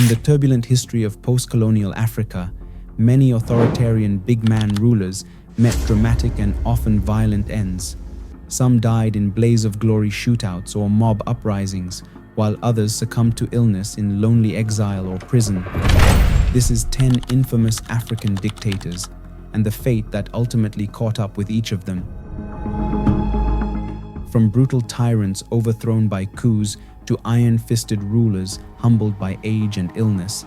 In the turbulent history of post-colonial Africa, many authoritarian big man rulers met dramatic and often violent ends. Some died in blaze of glory shootouts or mob uprisings, while others succumbed to illness in lonely exile or prison. This is 10 infamous African dictators, and the fate that ultimately caught up with each of them. From brutal tyrants overthrown by coups to iron-fisted rulers humbled by age and illness,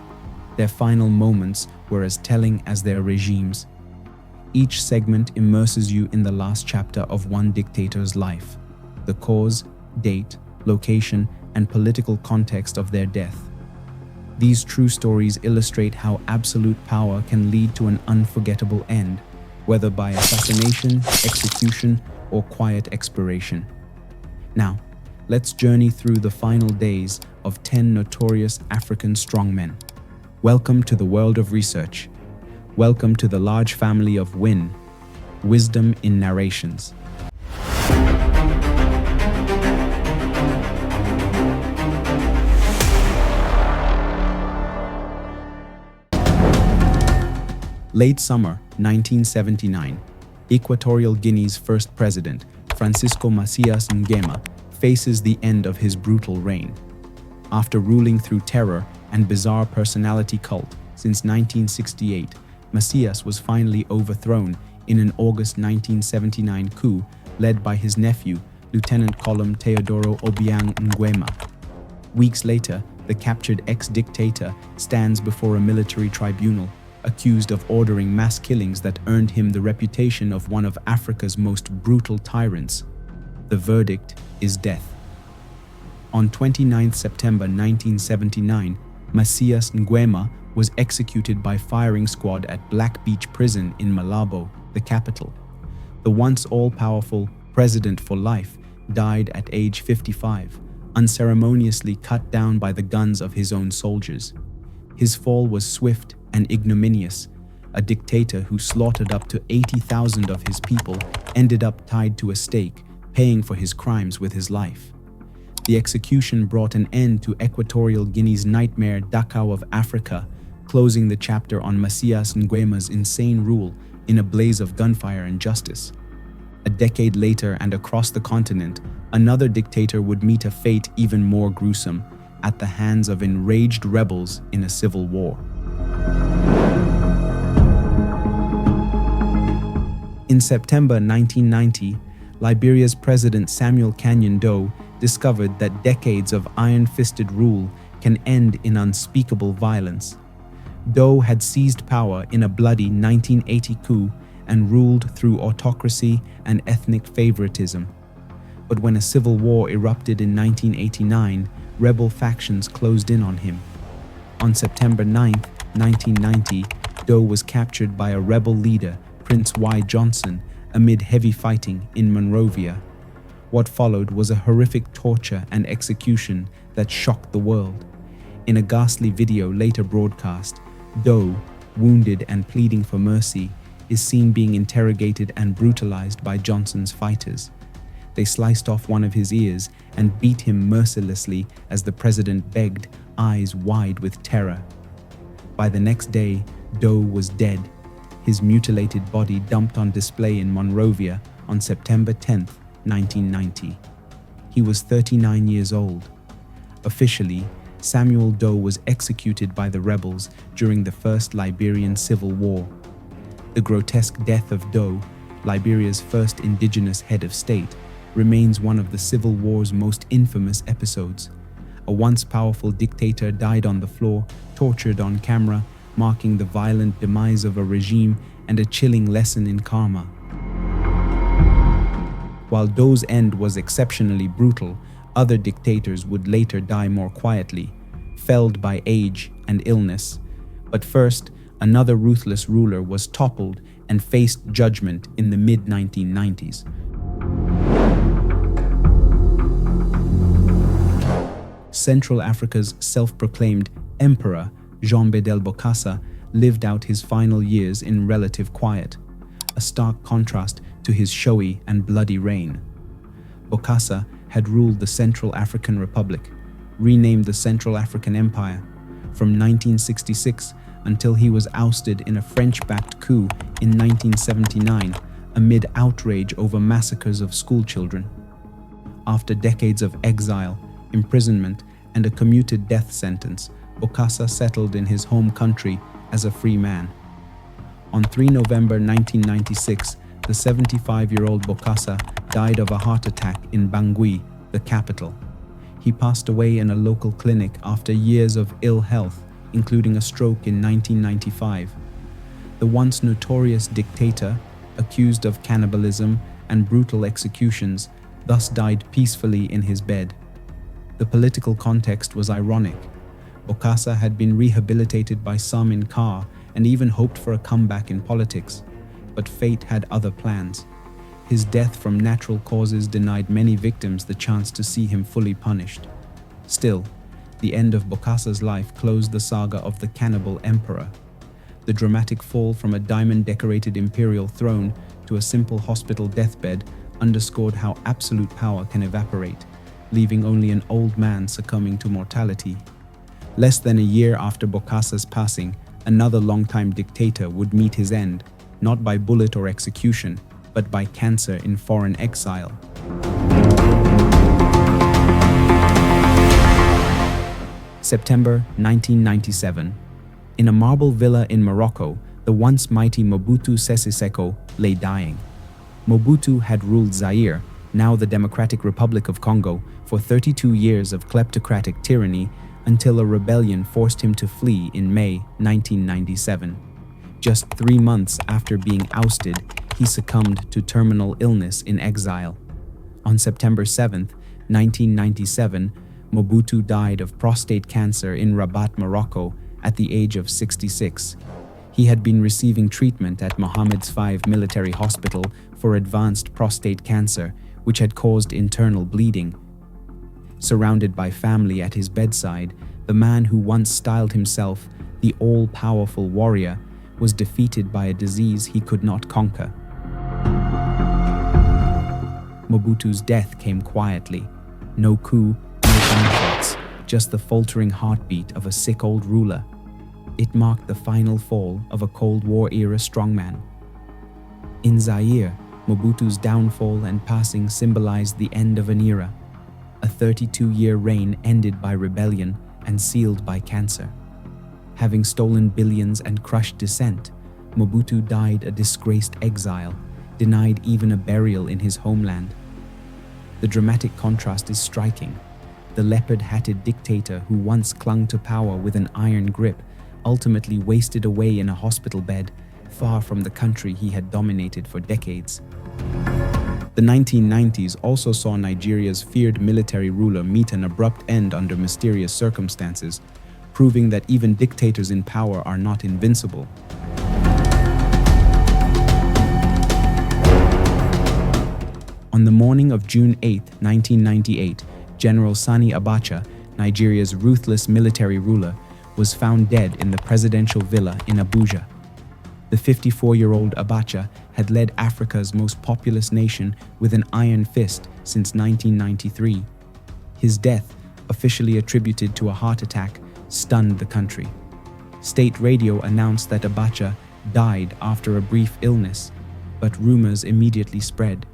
their final moments were as telling as their regimes. Each segment immerses you in the last chapter of one dictator's life, the cause, date, location, and political context of their death. These true stories illustrate how absolute power can lead to an unforgettable end, whether by assassination, execution, or quiet expiration. Now, let's journey through the final days of 10 notorious African strongmen. Welcome to the world of research. Welcome to the large family of WIN, Wisdom in Narrations. Late summer 1979, Equatorial Guinea's first president, Francisco Macias Nguema, faces the end of his brutal reign. After ruling through terror and bizarre personality cult since 1968, Macias was finally overthrown in an August 1979 coup led by his nephew, Lieutenant Colonel Teodoro Obiang Nguema. Weeks later, the captured ex-dictator stands before a military tribunal, accused of ordering mass killings that earned him the reputation of one of Africa's most brutal tyrants. The verdict is death. On 29 September 1979, Macias Nguema was executed by firing squad at Black Beach Prison in Malabo, the capital. The once all-powerful president for life died at age 55, unceremoniously cut down by the guns of his own soldiers. His fall was swift and ignominious. A dictator who slaughtered up to 80,000 of his people ended up tied to a stake, paying for his crimes with his life. The execution brought an end to Equatorial Guinea's nightmare Dachau of Africa, closing the chapter on Macias Nguema's insane rule in a blaze of gunfire and justice. A decade later and across the continent, another dictator would meet a fate even more gruesome, at the hands of enraged rebels in a civil war. In September 1990, Liberia's President Samuel Doe discovered that decades of iron-fisted rule can end in unspeakable violence. Doe had seized power in a bloody 1980 coup and ruled through autocracy and ethnic favoritism. But when a civil war erupted in 1989, rebel factions closed in on him. On September 9, 1990, Doe was captured by a rebel leader, Prince Y. Johnson, amid heavy fighting in Monrovia. What followed was a horrific torture and execution that shocked the world. In a ghastly video later broadcast, Doe, wounded and pleading for mercy, is seen being interrogated and brutalized by Johnson's fighters. They sliced off one of his ears and beat him mercilessly as the president begged, eyes wide with terror. By the next day, Doe was dead, his mutilated body dumped on display in Monrovia on September 10, 1990. He was 39 years old. Officially, Samuel Doe was executed by the rebels during the First Liberian Civil War. The grotesque death of Doe, Liberia's first indigenous head of state, remains one of the Civil War's most infamous episodes. A once powerful dictator died on the floor, tortured on camera, marking the violent demise of a regime and a chilling lesson in karma. While Doe's end was exceptionally brutal, other dictators would later die more quietly, felled by age and illness. But first, another ruthless ruler was toppled and faced judgment in the mid-1990s. Central Africa's self-proclaimed emperor, Jean-Bedel Bokassa, lived out his final years in relative quiet, a stark contrast to his showy and bloody reign. Bokassa had ruled the Central African Republic, renamed the Central African Empire, from 1966 until he was ousted in a French-backed coup in 1979 amid outrage over massacres of schoolchildren. After decades of exile, imprisonment, and a commuted death sentence, Bokassa settled in his home country as a free man. On 3 November 1996, the 75-year-old Bokassa died of a heart attack in Bangui, the capital. He passed away in a local clinic after years of ill health, including a stroke in 1995. The once notorious dictator, accused of cannibalism and brutal executions, thus died peacefully in his bed. The political context was ironic. Bokassa had been rehabilitated by some in Car and even hoped for a comeback in politics, but fate had other plans. His death from natural causes denied many victims the chance to see him fully punished. Still, the end of Bokassa's life closed the saga of the cannibal emperor. The dramatic fall from a diamond-decorated imperial throne to a simple hospital deathbed underscored how absolute power can evaporate, leaving only an old man succumbing to mortality. Less than a year after Bokassa's passing, another longtime dictator would meet his end, not by bullet or execution, but by cancer in foreign exile. September 1997. In a marble villa in Morocco, the once mighty Mobutu Sese Seko lay dying. Mobutu had ruled Zaire, now the Democratic Republic of Congo, for 32 years of kleptocratic tyranny until a rebellion forced him to flee in May 1997. Just 3 months after being ousted, he succumbed to terminal illness in exile. On September 7, 1997, Mobutu died of prostate cancer in Rabat, Morocco, at the age of 66. He had been receiving treatment at Mohammed's V military hospital for advanced prostate cancer, which had caused internal bleeding. Surrounded by family at his bedside, the man who once styled himself the all-powerful warrior was defeated by a disease he could not conquer. Mobutu's death came quietly. No coup, no gunshots, just the faltering heartbeat of a sick old ruler. It marked the final fall of a Cold War-era strongman. In Zaire, Mobutu's downfall and passing symbolized the end of an era. A 32-year reign ended by rebellion and sealed by cancer. Having stolen billions and crushed dissent, Mobutu died a disgraced exile, denied even a burial in his homeland. The dramatic contrast is striking. The leopard-hatted dictator who once clung to power with an iron grip ultimately wasted away in a hospital bed, far from the country he had dominated for decades. The 1990s also saw Nigeria's feared military ruler meet an abrupt end under mysterious circumstances, proving that even dictators in power are not invincible. On the morning of June 8, 1998, General Sani Abacha, Nigeria's ruthless military ruler, was found dead in the presidential villa in Abuja. The 54-year-old Abacha had led Africa's most populous nation with an iron fist since 1993. His death, officially attributed to a heart attack, stunned the country. State radio announced that Abacha died after a brief illness, but rumors immediately spread.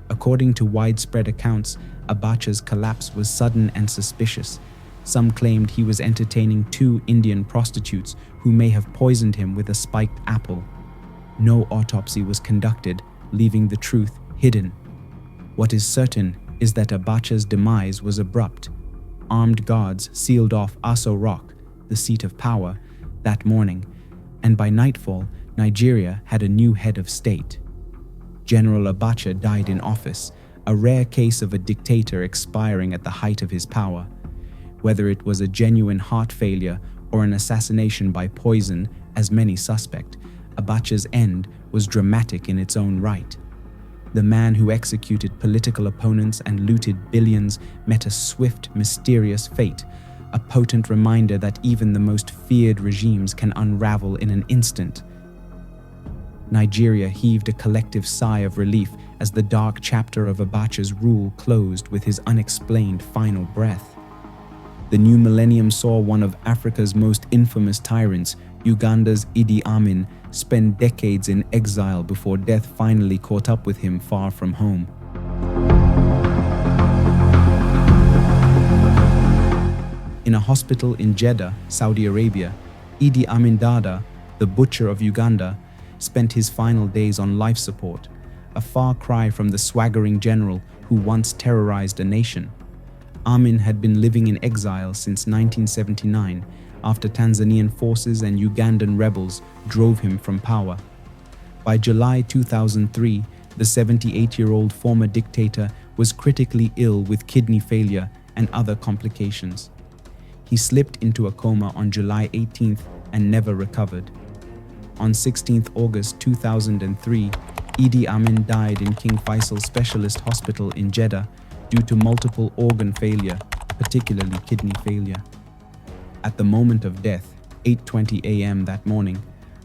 According to widespread accounts, Abacha's collapse was sudden and suspicious. Some claimed he was entertaining 2 Indian prostitutes who may have poisoned him with a spiked apple. No autopsy was conducted, leaving the truth hidden. What is certain is that Abacha's demise was abrupt. Armed guards sealed off Aso Rock, the seat of power, that morning, and by nightfall, Nigeria had a new head of state. General Abacha died in office, a rare case of a dictator expiring at the height of his power. Whether it was a genuine heart failure or an assassination by poison, as many suspect, Abacha's end was dramatic in its own right. The man who executed political opponents and looted billions met a swift, mysterious fate, a potent reminder that even the most feared regimes can unravel in an instant. Nigeria heaved a collective sigh of relief as the dark chapter of Abacha's rule closed with his unexplained final breath. the new millennium saw one of Africa's most infamous tyrants, Uganda's Idi Amin, spend decades in exile before death finally caught up with him far from home. In a hospital in Jeddah, Saudi Arabia, Idi Amin Dada, the butcher of Uganda, spent his final days on life support, a far cry from the swaggering general who once terrorized a nation. Amin had been living in exile since 1979 after Tanzanian forces and Ugandan rebels drove him from power. By July 2003, the 78-year-old former dictator was critically ill with kidney failure and other complications. He slipped into a coma on July 18th and never recovered. On 16th August 2003, Idi Amin died in King Faisal Specialist Hospital in Jeddah due to multiple organ failure, particularly kidney failure. At the moment of death, 8:20 a.m. that morning,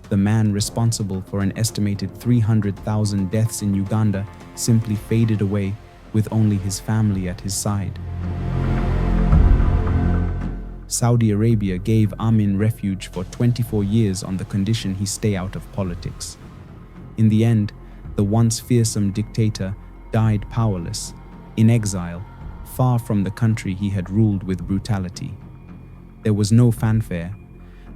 the man responsible for an estimated 300,000 deaths in Uganda simply faded away with only his family at his side. Saudi Arabia gave Amin refuge for 24 years on the condition he stay out of politics. In the end, the once fearsome dictator died powerless, in exile, far from the country he had ruled with brutality. There was no fanfare.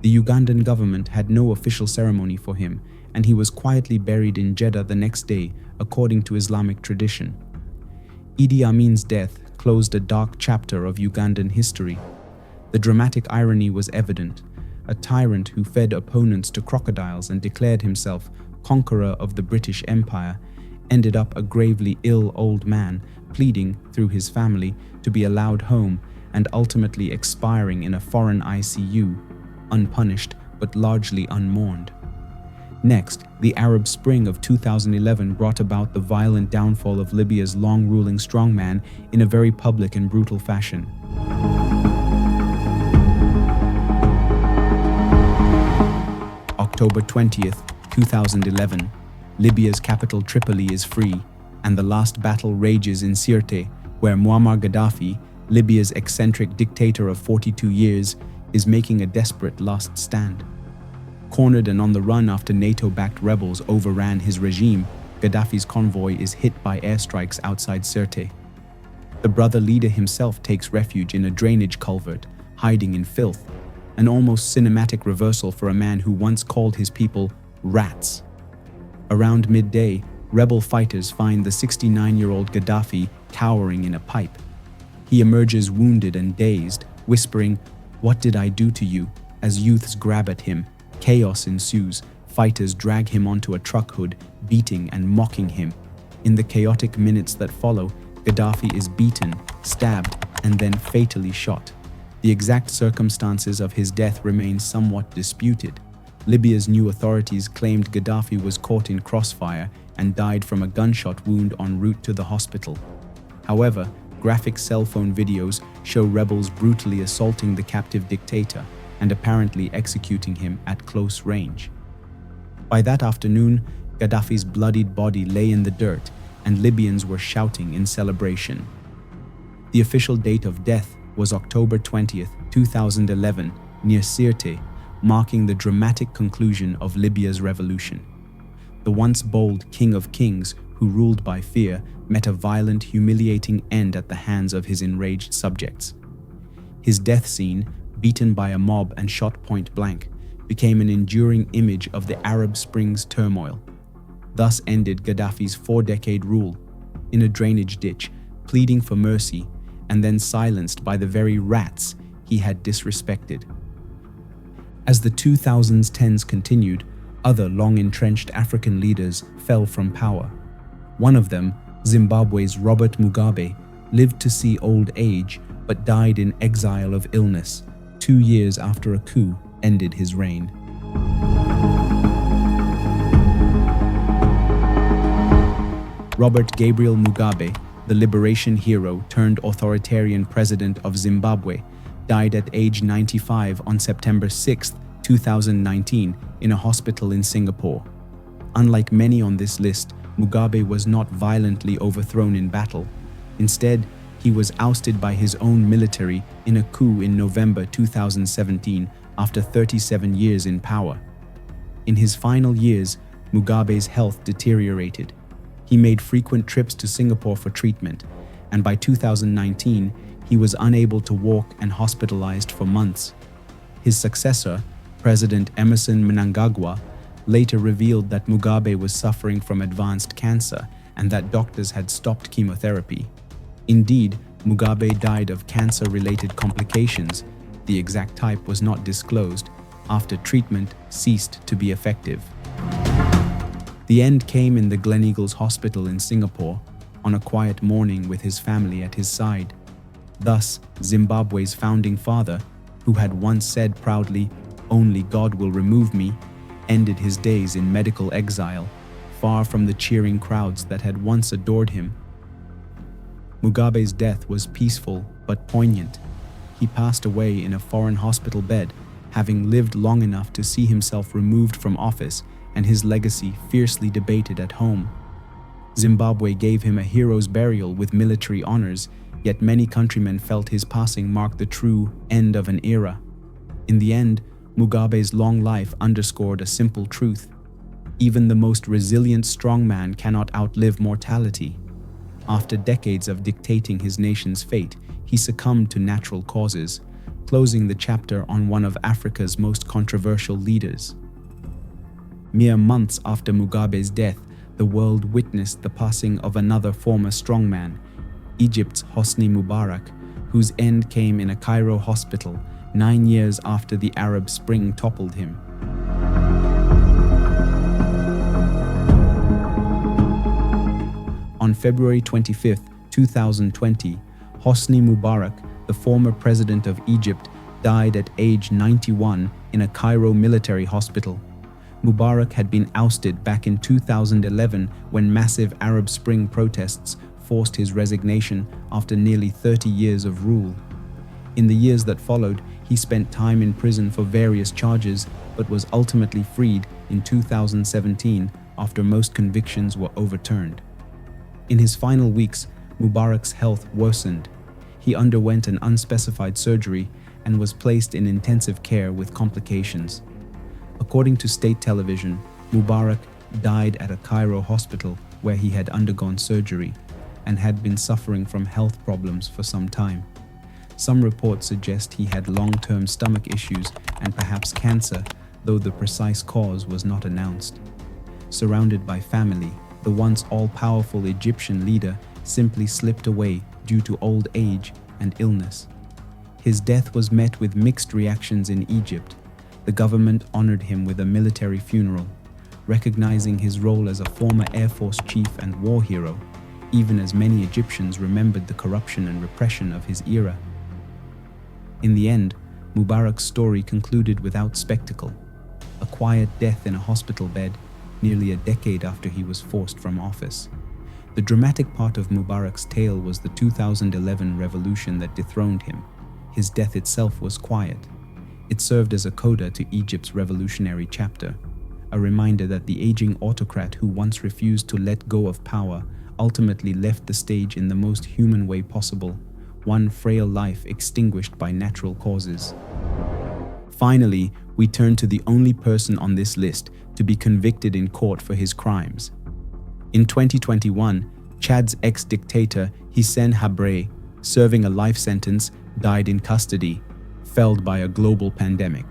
The Ugandan government had no official ceremony for him, and he was quietly buried in Jeddah the next day, according to Islamic tradition. Idi Amin's death closed a dark chapter of Ugandan history. The dramatic irony was evident. A tyrant who fed opponents to crocodiles and declared himself conqueror of the British Empire ended up a gravely ill old man, pleading through his family to be allowed home and ultimately expiring in a foreign ICU, unpunished but largely unmourned. Next, the Arab Spring of 2011 brought about the violent downfall of Libya's long-ruling strongman in a very public and brutal fashion. October 20th, 2011, Libya's capital Tripoli is free, and the last battle rages in Sirte, where Muammar Gaddafi, Libya's eccentric dictator of 42 years, is making a desperate last stand. Cornered and on the run after NATO-backed rebels overran his regime, Gaddafi's convoy is hit by airstrikes outside Sirte. The brother leader himself takes refuge in a drainage culvert, hiding in filth, an almost cinematic reversal for a man who once called his people rats. Around midday, rebel fighters find the 69-year-old Gaddafi cowering in a pipe. He emerges wounded and dazed, whispering, "What did I do to you?" As youths grab at him, chaos ensues. Fighters drag him onto a truck hood, beating and mocking him. In the chaotic minutes that follow, Gaddafi is beaten, stabbed, and then fatally shot. The exact circumstances of his death remain somewhat disputed. Libya's new authorities claimed Gaddafi was caught in crossfire and died from a gunshot wound en route to the hospital. However, graphic cell phone videos show rebels brutally assaulting the captive dictator and apparently executing him at close range. By that afternoon, Gaddafi's bloodied body lay in the dirt, and Libyans were shouting in celebration. The official date of death was October 20th, 2011, near Sirte, marking the dramatic conclusion of Libya's revolution. The once bold King of Kings, who ruled by fear, met a violent, humiliating end at the hands of his enraged subjects. His death scene, beaten by a mob and shot point blank, became an enduring image of the Arab Spring's turmoil. Thus ended Gaddafi's 4-decade rule, in a drainage ditch, pleading for mercy, and then silenced by the very rats he had disrespected. As the 2010s continued, other long-entrenched African leaders fell from power. One of them, Zimbabwe's Robert Mugabe, lived to see old age but died in exile of illness, 2 years after a coup ended his reign. Robert Gabriel Mugabe, the liberation hero turned authoritarian president of Zimbabwe, died at age 95 on September 6, 2019, in a hospital in Singapore. Unlike many on this list, Mugabe was not violently overthrown in battle. Instead, He was ousted by his own military in a coup in November 2017 after 37 years in power. In his final years, Mugabe's health deteriorated. He made frequent trips to Singapore for treatment, and by 2019, he was unable to walk and hospitalized for months. His successor, President Emerson Mnangagwa, later revealed that Mugabe was suffering from advanced cancer and that doctors had stopped chemotherapy. Indeed, Mugabe died of cancer-related complications. The exact type was not disclosed after treatment ceased to be effective. The end came in the Gleneagles Hospital in Singapore on a quiet morning with his family at his side. Thus, Zimbabwe's founding father, who had once said proudly, "Only God will remove me," ended his days in medical exile, far from the cheering crowds that had once adored him. Mugabe's death was peaceful but poignant. He passed away in a foreign hospital bed, having lived long enough to see himself removed from office and his legacy fiercely debated at home. Zimbabwe gave him a hero's burial with military honors, yet many countrymen felt his passing marked the true end of an era. In the end, Mugabe's long life underscored a simple truth: even the most resilient strongman cannot outlive mortality. After decades of dictating his nation's fate, he succumbed to natural causes, closing the chapter on one of Africa's most controversial leaders. Mere months after Mugabe's death, the world witnessed the passing of another former strongman, Egypt's Hosni Mubarak, whose end came in a Cairo hospital 9 years after the Arab Spring toppled him. On February 25, 2020, Hosni Mubarak, the former president of Egypt, died at age 91 in a Cairo military hospital. Mubarak had been ousted back in 2011 when massive Arab Spring protests forced his resignation after nearly 30 years of rule. In the years that followed, he spent time in prison for various charges, but was ultimately freed in 2017 after most convictions were overturned. In his final weeks, Mubarak's health worsened. He underwent an unspecified surgery and was placed in intensive care with complications. According to state television, Mubarak died at a Cairo hospital where he had undergone surgery and had been suffering from health problems for some time. Some reports suggest he had long-term stomach issues and perhaps cancer, though the precise cause was not announced. Surrounded by family, the once all-powerful Egyptian leader simply slipped away due to old age and illness. His death was met with mixed reactions in Egypt. The government honored him with a military funeral, recognizing his role as a former Air Force chief and war hero, even as many Egyptians remembered the corruption and repression of his era. In the end, Mubarak's story concluded without spectacle, a quiet death in a hospital bed nearly a decade after he was forced from office. The dramatic part of Mubarak's tale was the 2011 revolution that dethroned him. His death itself was quiet. It served as a coda to Egypt's revolutionary chapter, a reminder that the aging autocrat who once refused to let go of power ultimately left the stage in the most human way possible, one frail life extinguished by natural causes. Finally, we turn to the only person on this list to be convicted in court for his crimes. In 2021, Chad's ex-dictator Hissène Habré, serving a life sentence, died in custody, felled by a global pandemic.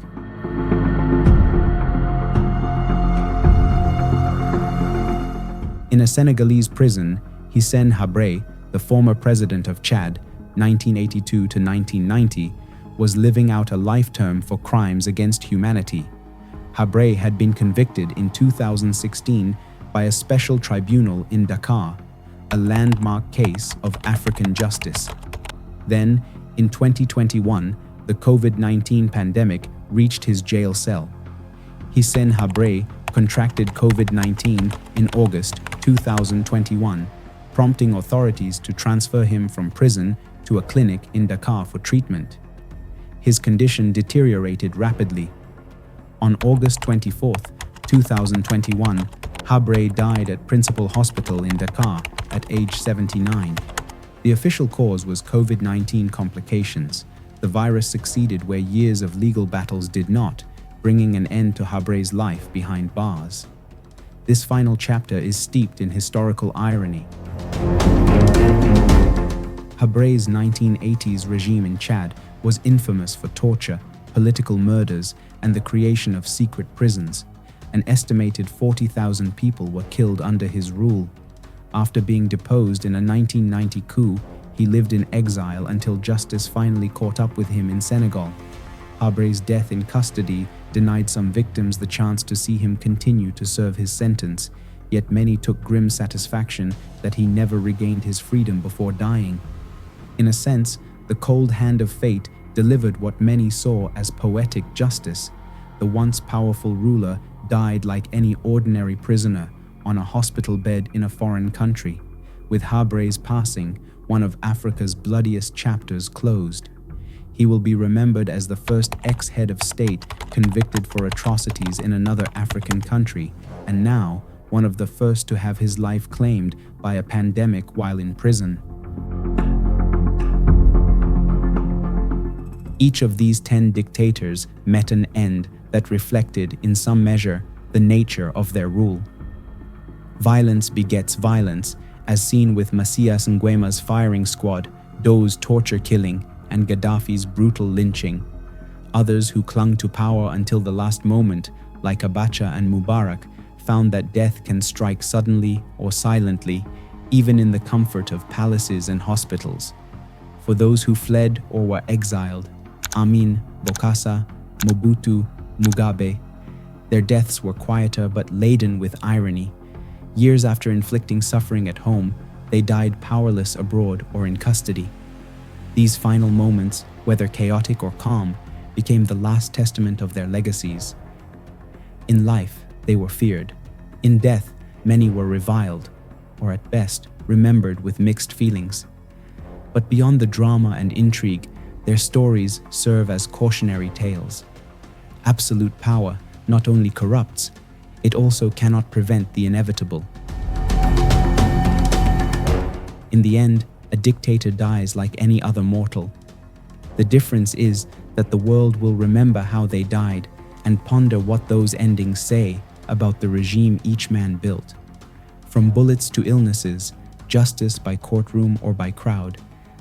In a Senegalese prison, Hissène Habré, the former president of Chad, 1982 to 1990, was living out a life term for crimes against humanity. Habré had been convicted in 2016 by a special tribunal in Dakar, a landmark case of African justice. Then, in 2021, the COVID-19 pandemic reached his jail cell. Hissène Habré contracted COVID-19 in August 2021, prompting authorities to transfer him from prison to a clinic in Dakar for treatment. His condition deteriorated rapidly. On August 24, 2021, Habré died at Principal Hospital in Dakar at age 79. The official cause was COVID-19 complications. The virus succeeded where years of legal battles did not, bringing an end to Habré's life behind bars. This final chapter is steeped in historical irony. Habré's 1980s regime in Chad was infamous for torture, political murders, and the creation of secret prisons. An estimated 40,000 people were killed under his rule. After being deposed in a 1990 coup, he lived in exile until justice finally caught up with him in Senegal. Habré's death in custody denied some victims the chance to see him continue to serve his sentence, yet many took grim satisfaction that he never regained his freedom before dying. In a sense, the cold hand of fate delivered what many saw as poetic justice. The once powerful ruler died like any ordinary prisoner on a hospital bed in a foreign country. With Habré's passing, one of Africa's bloodiest chapters closed. He will be remembered as the first ex-head of state convicted for atrocities in another African country, and now one of the first to have his life claimed by a pandemic while in prison. Each of these 10 dictators met an end that reflected, in some measure, the nature of their rule. Violence begets violence, as seen with Macias Nguema's firing squad, Doe's torture killing, and Gaddafi's brutal lynching. Others who clung to power until the last moment, like Abacha and Mubarak, found that death can strike suddenly or silently, even in the comfort of palaces and hospitals. For those who fled or were exiled, Amin, Bokassa, Mobutu, Mugabe, their deaths were quieter but laden with irony. Years after inflicting suffering at home, they died powerless abroad or in custody. These final moments, whether chaotic or calm, became the last testament of their legacies. In life, they were feared. In death, many were reviled, or at best, remembered with mixed feelings. But beyond the drama and intrigue, their stories serve as cautionary tales. Absolute power not only corrupts, it also cannot prevent the inevitable. In the end, a dictator dies like any other mortal. The difference is that the world will remember how they died and ponder what those endings say about the regime each man built. From bullets to illnesses, justice by courtroom or by crowd,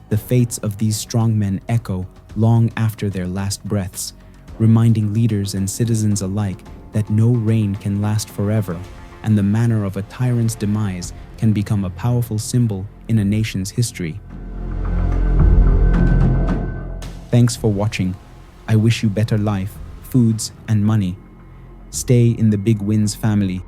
the fates of these strong men echo long after their last breaths, reminding leaders and citizens alike that no reign can last forever, and the manner of a tyrant's demise can become a powerful symbol in a nation's history. Thanks for watching. I wish you better life, foods, and money. Stay in the Big Wins family.